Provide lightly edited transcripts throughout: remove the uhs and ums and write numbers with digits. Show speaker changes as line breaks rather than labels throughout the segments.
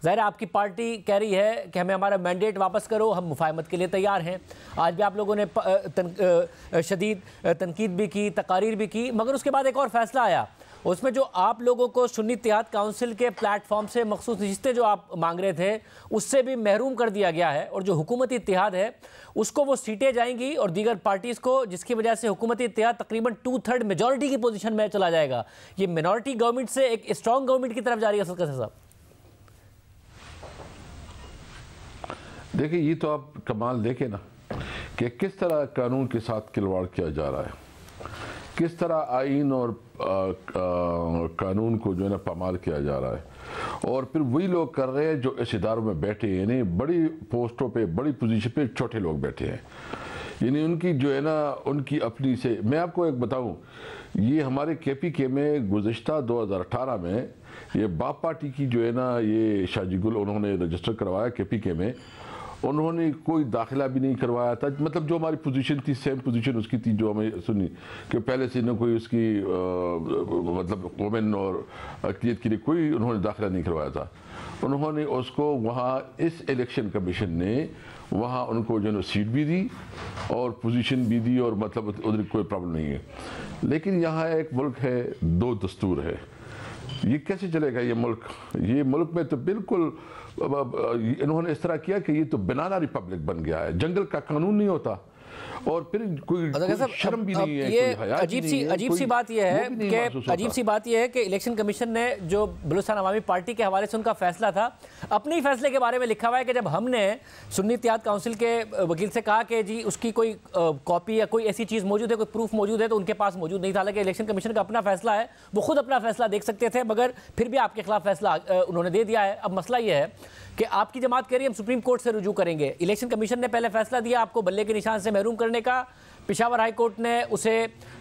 ज़ाहिर है आपकी पार्टी कह रही है कि हमें हमारा मैंडेट वापस करो, हम मुफाहमत के लिए तैयार हैं। आज भी आप लोगों ने शदीद तनकीद भी की, तकारीर भी की, मगर उसके बाद एक और फैसला आया, उसमें जो आप लोगों को सुन्नी इत्तेहाद काउंसिल के प्लेटफॉर्म से मखसूस नशिस्तें जो आप मांग रहे थे उससे भी महरूम कर दिया गया है, और जो हुकूमती इत्तेहाद है उसको वो सीटें जाएंगी और दीगर पार्टीज़ को, जिसकी वजह से हुकूमती इत्तेहाद तकरीबन 2/3 मेजॉरिटी की पोजीशन में चला जाएगा। ये मिनॉरिटी गवर्नमेंट से एक स्ट्रॉन्ग गवर्नमेंट की तरफ जा रही है असद साहब।
देखिए, ये तो आप कमाल देखें ना कि किस तरह कानून के साथ खिलवाड़ किया जा रहा है, किस तरह आइन और कानून को जो है ना पामाल किया जा रहा है, और फिर वही लोग कर रहे हैं जो इस इदारों में बैठे हैं, यानी बड़ी पोस्टों पे, बड़ी पोजीशन पे छोटे लोग बैठे हैं। यानी उनकी जो है ना, उनकी अपनी से, मैं आपको एक बताऊं, ये हमारे KPK में गुज़िश्ता 2018 में ये बाप पार्टी की जो है ना, ये शाजीगुल उन्होंने रजिस्टर करवाया KPK में, उन्होंने कोई दाखिला भी नहीं करवाया था। मतलब जो हमारी पोजीशन थी, सेम पोजीशन उसकी थी जो हमें सुनी कि पहले से न कोई उसकी मतलब वुमेन और अक़लियत के लिए कोई उन्होंने दाखिला नहीं करवाया था। उन्होंने उसको वहाँ इस इलेक्शन कमीशन ने वहाँ उनको जो है सीट भी दी और पोजीशन भी दी, और मतलब उधर कोई प्रॉब्लम नहीं है। लेकिन यहाँ एक मुल्क है, 2 दस्तूर है, ये कैसे चलेगा ये मुल्क? ये मुल्क में तो बिल्कुल इन्होंने इस तरह किया कि ये तो बनाना रिपब्लिक बन गया है, जंगल का कानून नहीं होता, और फिर कोई शर्म भी नहीं है।
ये अजीब सी बात यह है कि इलेक्शन कमीशन ने, जो बलूचिस्तान अवामी पार्टी के हवाले से उनका फैसला था, अपने ही फैसले के बारे में लिखा हुआ है कि जब हमने सुन्नी इत्तेहाद काउंसिल के वकील से कहा कि जी उसकी कोई कॉपी या कोई ऐसी चीज़ मौजूद है, कोई प्रूफ मौजूद है, तो उनके पास मौजूद नहीं था। हालांकि इलेक्शन कमीशन का अपना फैसला है, वो खुद अपना फैसला देख सकते थे, मगर फिर भी आपके खिलाफ फैसला उन्होंने दे दिया है। अब मसला ये है कि आपकी जमात कह रही है हम सुप्रीम कोर्ट से रुजू करेंगे। इलेक्शन कमीशन ने पहले फैसला दिया आपको बल्ले के निशान से महरूम करने का, पेशावर हाई कोर्ट ने उसे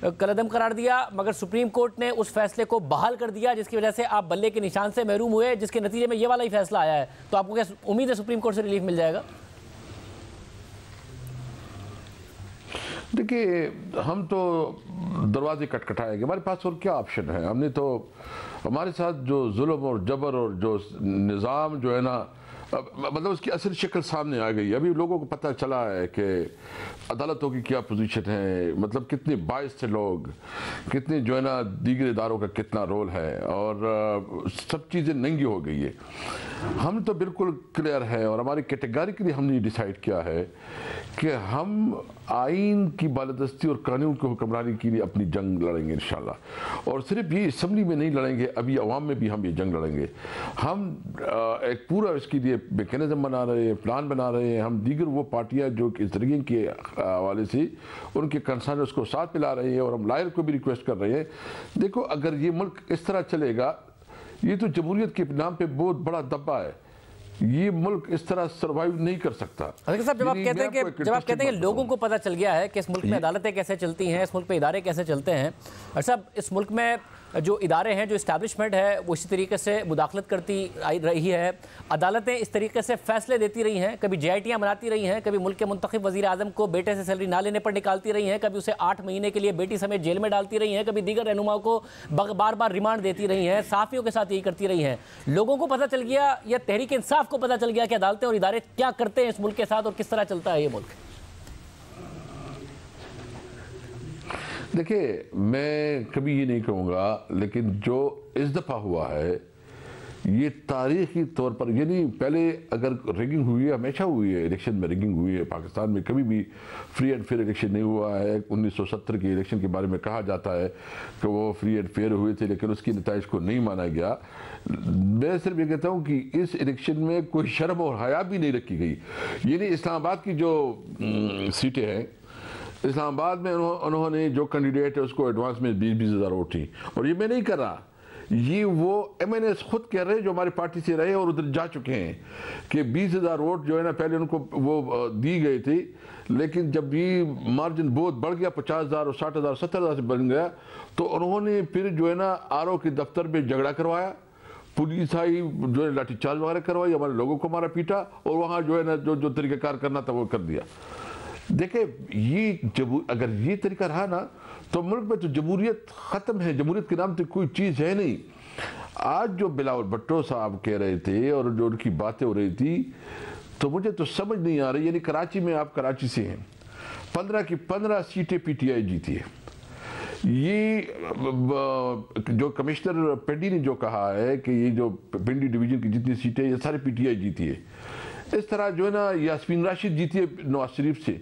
कलअदम करार दिया, मगर सुप्रीम कोर्ट ने उस फैसले को बहाल कर दिया, जिसकी वजह से आप बल्ले के निशान से महरूम हुए, जिसके नतीजे में ये वाला ही फैसला आया है। तो आपको क्या उम्मीद है सुप्रीम कोर्ट से रिलीफ मिल जाएगा?
देखिए, हम तो दरवाजे खटखटाएंगे, हमारे पास और क्या ऑप्शन है? हमने तो, हमारे साथ जो जुल्म और जबर और जो निज़ाम जो है ना, मतलब उसकी असल शक्ल सामने आ गई। अभी लोगों को पता चला है कि अदालतों की क्या पोजीशन है, मतलब कितने बाइस थे लोग, कितने जो है ना दीगर इदारों का कितना रोल है, और सब चीज़ें नंगी हो गई है। हम तो बिल्कुल क्लियर है, और हमारी कैटेगरिकली हमने डिसाइड किया है कि हम आइन की बालादस्ती और कानून की हुक्मरानी के लिए अपनी जंग लड़ेंगे इंशाल्लाह। और सिर्फ ये असम्बली में नहीं लड़ेंगे, अभी अवाम में भी हम ये जंग लड़ेंगे। हम एक पूरा इसके लिए मैकेनिज्म बना रहे हैं, प्लान बना रहे हैं। हम दीगर वो पार्टियां जो इस तरीके के हवाले से उनके कंसर्न उसको साथ मिला रहे हैं, और हम लायर को भी रिक्वेस्ट कर रहे हैं। देखो, अगर ये मुल्क इस तरह चलेगा, ये तो जमहूरियत के नाम पे बहुत बड़ा दब्बा है, ये मुल्क इस तरह सर्वाइव नहीं कर सकता।
साहब, जब आप कहते हैं कि लोगों को पता चल गया है कि इस मुल्क में अदालतें कैसे चलती हैं, इस मुल्क में इदारे कैसे चलते हैं, और सब इस मुल्क में जो इदारे हैं, जो इस्टेब्लिशमेंट है, वो इसी तरीके से मुदाखलत करती आई रही है, अदालतें इस तरीके से फैसले देती रही हैं, कभी JITयाँ बनाती रही हैं, कभी मुल्क के मुंतखब वज़ीर आज़म को बेटे से सैलरी ना लेने पर निकालती रही हैं, कभी उसे 8 महीने के लिए बेटी समेत जेल में डालती रही हैं, कभी दीगर रहनुमाओं को बार बार रिमांड देती रही हैं, साफ़ियों के साथ यही करती रही हैं। लोगों को पता चल गया, या तहरीक इंसाफ को पता चल गया कि अदालतें और इदारे क्या करते हैं इस मुल्क के साथ, और किस तरह चलता है ये मुल्क?
देखिए, मैं कभी ये नहीं कहूँगा, लेकिन जो इस दफ़ा हुआ है ये तारीख़ी तौर पर, यानी पहले अगर रिगिंग हुई है, हमेशा हुई है, इलेक्शन में रिगिंग हुई है, पाकिस्तान में कभी भी फ्री एंड फेयर इलेक्शन नहीं हुआ है। 1970 के इलेक्शन के बारे में कहा जाता है कि वो फ्री एंड फेयर हुए थे, लेकिन उसकी नताइज को नहीं माना गया। मैं सिर्फ ये कहता हूँ कि इस इलेक्शन में कोई शर्म और हया भी नहीं रखी गई। यानी इस्लामाबाद की जो सीटें हैं, इस्लामाबाद में उन्होंने जो कैंडिडेट है उसको एडवांस में 20-20 हज़ार वोट थी, और ये मैं नहीं कर रहा, ये वो MNS खुद कह रहे हैं जो हमारी पार्टी से रहे और उधर जा चुके हैं कि 20 हज़ार वोट जो है ना पहले उनको वो दी गई थी, लेकिन जब ये मार्जिन बहुत बढ़ गया, 50 हज़ार और 60 हज़ार 70 हज़ार से बन गया, तो उन्होंने फिर जो है ना RO के दफ्तर में झगड़ा करवाया, पुलिस आई, जो है लाठीचार्ज वगैरह करवाई, हमारे लोगों को मारा पीटा, और वहाँ जो है ना जो तरीक़ाकार करना था वो कर दिया। देखिए, ये अगर ये तरीका रहा ना, तो मुल्क में तो जमहूरियत ख़त्म है, जमहूरियत के नाम तो कोई चीज़ है नहीं। आज जो बिलावल भुट्टो साहब कह रहे थे और जो उनकी बातें हो रही थी, तो मुझे तो समझ नहीं आ रही। यानी कराची में, आप कराची से हैं, 15 की 15 सीटें पीटीआई जीती है। ये जो कमिश्नर पेंडी ने जो कहा है कि ये जो पिंडी डिवीजन की जितनी सीटें ये सारी पीटीआई जीती है, इस तरह जो है ना यास्मीन राशिद जीती है नवाज शरीफ से।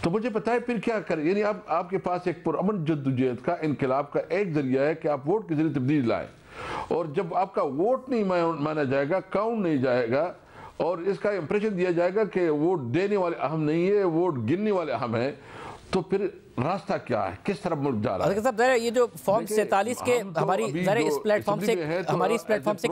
तो मुझे पता है फिर क्या करें। यानी आपके पास एक पुरअमन जद्दोजहद का, इनकलाब का एक जरिया है कि आप वोट के जरिए तब्दीली लाएं, और जब आपका वोट नहीं माना जाएगा, काउंट नहीं जाएगा, और इसका इंप्रेशन दिया जाएगा कि वोट देने वाले अहम नहीं है, वोट गिनने वाले अहम है, तो फिर रास्ता क्या है, किस तरफ मुल्क जा रहा है?
साहब ये जो फॉर्म 47 के हमारी इस प्लेटफॉर्म से हमारी इस प्लेटफॉर्म से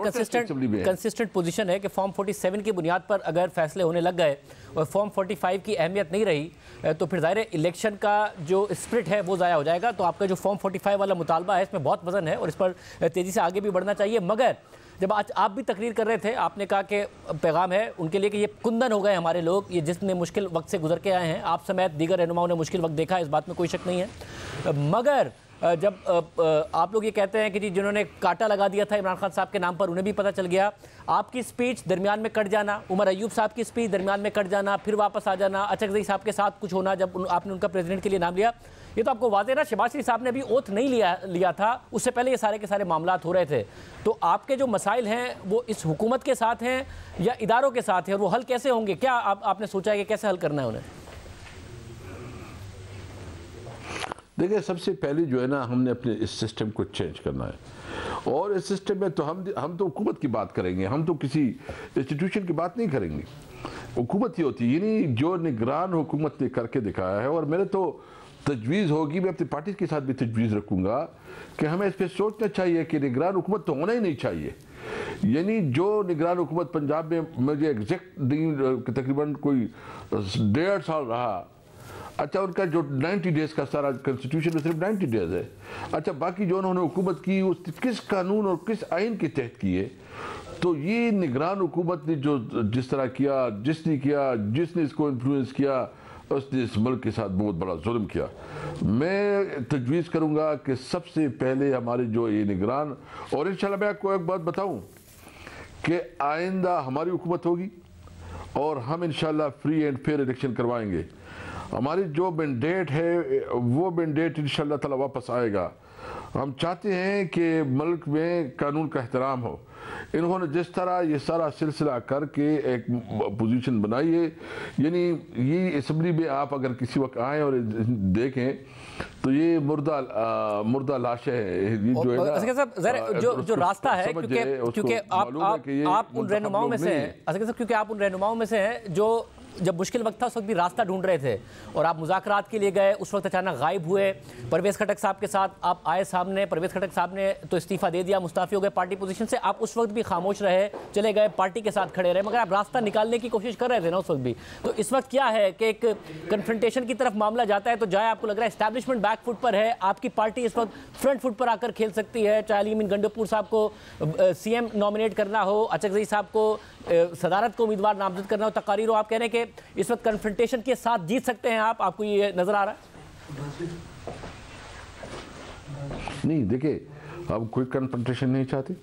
कंसिस्टेंट पोजीशन है कि फॉर्म 47 की बुनियाद पर अगर फैसले होने लग गए और फॉर्म 45 की अहमियत नहीं रही, तो फिर ज़ाहिर इलेक्शन का जो स्पिरिट है वो ज़ाया हो जाएगा। तो आपका जो फॉर्म 45 वाला मुतालबा है इसमें बहुत वजन है और इस पर तेज़ी से आगे भी बढ़ना चाहिए। मगर जब आज आप भी तकरीर कर रहे थे, आपने कहा कि पैगाम है उनके लिए कि ये कुंदन हो गए हमारे लोग, ये जितने मुश्किल वक्त से गुजर के आए हैं, आप समेत दीगर रहनुमाओं ने मुश्किल वक्त देखा, इस बात में कोई शक नहीं है। मगर जब आप लोग ये कहते हैं कि जी जिन्होंने कांटा लगा दिया था इमरान खान साहब के नाम पर उन्हें भी पता चल गया, आपकी स्पीच दरमियान में कट जाना, उमर अयूब साहब की स्पीच दरमियान में कट जाना, फिर वापस आ जाना, अचकज़ई साहब के साथ कुछ होना जब आपने उनका प्रेसिडेंट के लिए नाम लिया, ये तो आपको वाज़ेह ना शहबाज शरीफ साहब ने अभी ओथ नहीं लिया था, उससे पहले ये सारे के सारे मामलात हो रहे थे। तो आपके जो मसाइल हैं वो इस हुकूमत के साथ हैं या इदारों के साथ हैं, और वो हल कैसे होंगे? क्या आपने सोचा है कि कैसे हल करना है उन्हें?
देखिए, सबसे पहले जो है ना, हमने अपने इस सिस्टम को चेंज करना है, और इस सिस्टम में तो हम तो हुकूमत की बात करेंगे, हम तो किसी इंस्टीट्यूशन की बात नहीं करेंगे। हुकूमत ही होती है, यानी जो निगरान हुकूमत ने करके दिखाया है। और मेरे तो तजवीज़ होगी, मैं अपनी पार्टी के साथ भी तजवीज़ रखूँगा कि हमें इस पर सोचना चाहिए कि निगरान हुकूमत तो होना ही नहीं चाहिए। यानी जो निगरान हुकूमत पंजाब में मुझे एग्जैक्ट तकरीबन कोई 1.5 साल रहा, अच्छा उनका जो 90 डेज़ का सारा कॉन्स्टिट्यूशन में सिर्फ 90 डेज़ है। अच्छा बाकी जो उन्होंने हुकूमत की उस किस कानून और किस आइन के तहत की है? तो ये निगरान हुकूमत ने जो जिस तरह किया, जिसने इसको इन्फ्लुएंस किया, उसने इस मुल्क के साथ बहुत बड़ा जुल्म किया। मैं तजवीज़ करूँगा कि सबसे पहले हमारे जो ये निगरान, और इंशाल्लाह मैं आपको एक बात बताऊँ कि आइंदा हमारी हुकूमत होगी और हम इंशाल्लाह फ्री एंड फेयर इलेक्शन करवाएंगे। हमारी जो मैंडेट है वो मैंडेट इंशाल्लाह ताला वापस आएगा। हम चाहते हैं कि मुल्क में कानून का एहतराम हो। इन्होंने जिस तरह ये सारा सिलसिला करके एक पोजीशन बनाई है, यानी ये असम्बली में आप अगर किसी वक्त आए और देखें तो ये मुर्दा लाशें है, ये जो है ना,
जो रास्ता है, क्योंकि आप उन रहनुमाओं में से हैं, क्योंकि आप उन रहनुमाओं में से हैं जो जब मुश्किल वक्त था उस वक्त भी रास्ता ढूंढ रहे थे, और आप मुज़ाकरात के लिए गए, उस वक्त अचानक गायब हुए। परवेज़ खटक साहब के साथ आप आए सामने, परवेज़ खटक साहब ने तो इस्तीफ़ा दे दिया, मुस्ताफ़ी हो गए पार्टी पोजीशन से, आप उस वक्त भी खामोश रहे, चले गए, पार्टी के साथ खड़े रहे, मगर आप रास्ता निकालने की कोशिश कर रहे थे ना उस वक्त भी। तो इस वक्त क्या है कि एक कन्फ्रंटेशन की तरफ मामला जाता है तो जाए, आपको लग रहा है एस्टैब्लिशमेंट बैक फुट पर है, आपकी पार्टी इस वक्त फ्रंट फुट पर आकर खेल सकती है, चाहे अली अमीन गंडोपुर साहब को CM नॉमिनेट करना हो, अचकज़ई साहब को सदारत को उम्मीदवार नामजद करना हो, तकारीर हो, आप कह रहे हैं कि इस वक्त कन्फ्रंटेशन के साथ जीत सकते हैं आप, आपको ये नजर आ रहा है?
नहीं, देखिए, हम कोई कन्फ्रंटेशन नहीं चाहते।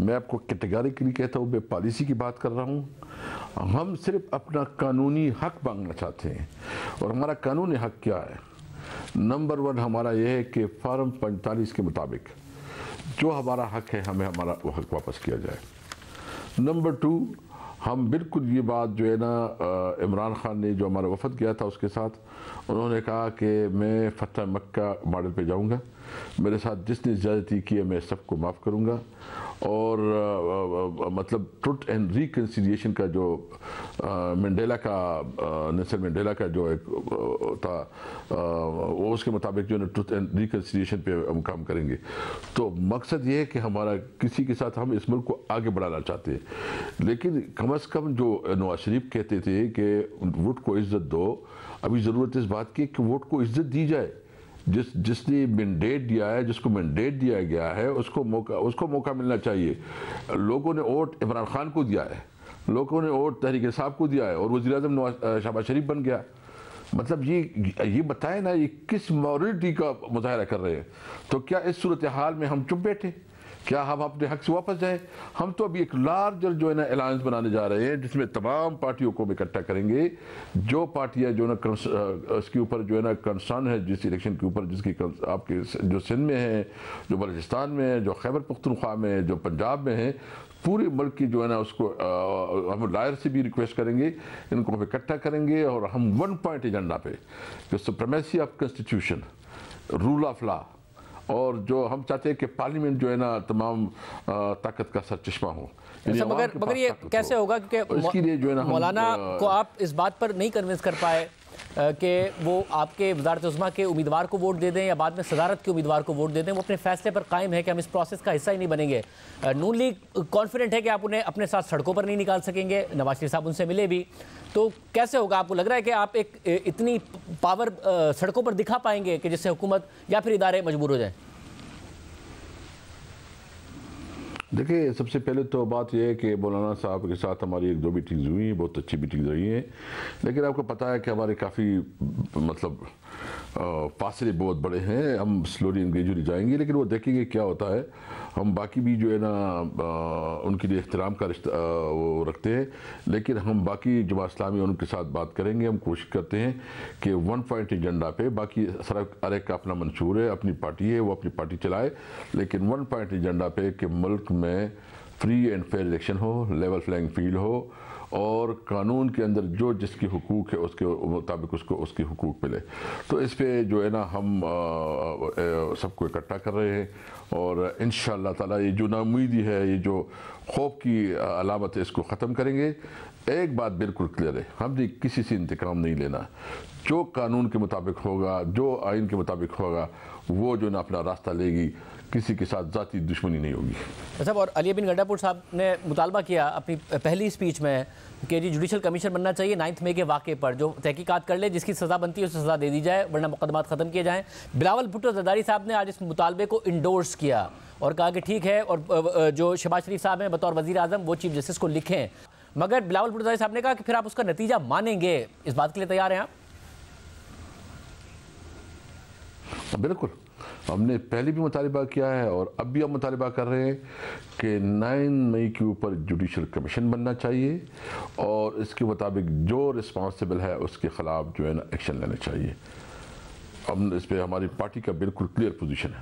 मैं आपको कैटेगरिकली कहता हूँ, मैं पॉलिसी की बात कर रहा हूँ। हम सिर्फ अपना कानूनी हक मांगना चाहते हैं, और हमारा कानूनी हक क्या है? नंबर 1 हमारा यह है कि फॉर्म 45 के मुताबिक जो हमारा हक है, हमें हमारा वो हक वापस किया जाए। नंबर 2, हम बिल्कुल ये बात जो है ना, इमरान खान ने जो हमारा वफद किया था उसके साथ, उन्होंने कहा कि मैं फतह मक्का मॉडल पे जाऊंगा, मेरे साथ जिसने ज़्यादती की है मैं सबको माफ़ करूंगा, और मतलब ट्रुथ एंड रिकन्सिलिएशन का जो मंडेला का नेल्सन मंडेला का जो एक था, वो उसके मुताबिक जो है ट्रुथ एंड रिकन्सिलिएशन पे हम काम करेंगे। तो मकसद ये है कि हमारा किसी के साथ हम इस मुल्क को आगे बढ़ाना चाहते हैं, लेकिन कम अज़ कम जो नवाज शरीफ कहते थे कि वोट को इज़्ज़त दो, अभी ज़रूरत इस बात की कि वोट को इज़्ज़त दी जाए। जिसने मैंडेट दिया है, जिसको मैंडेट दिया गया है, उसको मौका मिलना चाहिए। लोगों ने वोट इमरान खान को दिया है, लोगों ने वोट तहरीक इंसाफ को दिया है, और वज़ीर-ए-आज़म शहबाज शरीफ बन गया। मतलब ये बताएं ना, ये किस मॉरलिटी का मुजाहरा कर रहे हैं? तो क्या इस सूरत हाल में हम चुप बैठे? क्या हम अपने हक से वापस जाएं? हम तो अभी एक लार्जर जो है ना अलायंस बनाने जा रहे हैं, जिसमें तमाम पार्टियों को इकट्ठा करेंगे। जो पार्टियां जो ना इसके ऊपर जो है ना कंसर्न है, जिस इलेक्शन के ऊपर, जिसकी आपके जो सिंध में है, जो बलूचिस्तान में है, जो खैबर पख्तूनख्वा में है, जो पंजाब में है, पूरे मुल्क की जो है ना उसको हम लायर से भी रिक्वेस्ट करेंगे, इनको हम इकट्ठा करेंगे और हम 1 पॉइंट एजेंडा पे, जो supremacy of constitution, rule of law, और जो हम चाहते हैं कि पार्लियामेंट जो है ना तमाम ताकत का सरचश्मा हो।
मगर ये कैसे होगा, क्योंकि मौलाना को आप इस बात पर नहीं कन्विंस कर पाए कि वो आपके वज़ारत उज़्मा के उम्मीदवार को वोट दे दें या बाद में सदारत के उम्मीदवार को वोट दे दें। वो अपने फैसले पर कायम है कि हम इस प्रोसेस का हिस्सा ही नहीं बनेंगे। नून लीग कॉन्फिडेंट है कि आप उन्हें अपने साथ सड़कों पर नहीं निकाल सकेंगे। नवाज शरीफ साहब उनसे मिले भी, तो कैसे होगा? आपको लग रहा है कि आप एक इतनी पावर सड़कों पर दिखा पाएंगे कि जिससे हुकूमत या फिर इदारे मजबूर हो जाए?
देखिए, सबसे पहले तो बात यह है कि मौलाना साहब के साथ हमारी 1-2 मीटिंग्स हुई हैं, बहुत अच्छी मीटिंग्स रही हैं, लेकिन आपको पता है कि हमारे काफ़ी मतलब फासले बहुत बड़े हैं। हम स्लोली इंगेजली जाएंगे, लेकिन वो देखेंगे क्या होता है। हम बाकी भी जो है ना उनके लिए एहतराम का रिश्ता वो रखते हैं, लेकिन हम बाकी जमात इस्लामी उनके साथ बात करेंगे। हम कोशिश करते हैं कि 1 पॉइंट एजेंडा पे, बाकी हर एक का अपना मंशूर है, अपनी पार्टी है, वो अपनी पार्टी चलाए, लेकिन 1 पॉइंट एजेंडा पे कि मुल्क में फ्री एंड फेयर इलेक्शन हो, लेवल प्लेइंग फील्ड हो, और कानून के अंदर जो जिसकी हुकूक है उसके मुताबिक उसको उसकी हुकूक मिले। तो इस पे जो है ना हम सबको इकट्ठा कर रहे हैं, और इंशाअल्लाह ताला ये जो नाउमीदी है, ये जो खौफ की अलामत है, इसको ख़त्म करेंगे। एक बात बिल्कुल क्लियर है, हमने किसी से इंतकाम नहीं लेना। जो कानून के मुताबिक होगा, जो आइन के मुताबिक होगा, वो जो ना अपना रास्ता लेगी, किसी के साथ ज़ाती दुश्मनी नहीं होगी।
साहब, और अली बिन गंडापुर साहब ने मुतालबा किया अपनी पहली स्पीच में कि जी जुडिशल कमीशन बनना चाहिए 9 मई के वाक़े पर, जो तहकीकात कर ले, जिसकी सज़ा बनती है उसे सज़ा दे दी जाए, वरना मुकदमात ख़त्म किए जाएँ। बिलावल भुट्टो ज़रदारी साहब ने आज इस मुतालबे को इंडोर्स किया और कहा कि ठीक है, और जो शहबाज शरीफ साहब हैं बतौर वज़ीर आज़म, वो चीफ जस्टिस को लिखें। मगर बिलावल भुट्टो ज़रदारी साहब ने कहा कि फिर आप उसका नतीजा मानेंगे, इस बात के लिए तैयार हैं आप?
बिल्कुल, हमने पहले भी मुतालिबा किया है और अब भी हम मुतालिबा कर रहे हैं कि 9 मई के ऊपर जुडिशल कमीशन बनना चाहिए, और इसके मुताबिक जो रिस्पॉन्सिबल है उसके ख़िलाफ़ जो है ना एक्शन लेना चाहिए। हम इस पर हमारी पार्टी का बिल्कुल क्लियर पोजीशन है।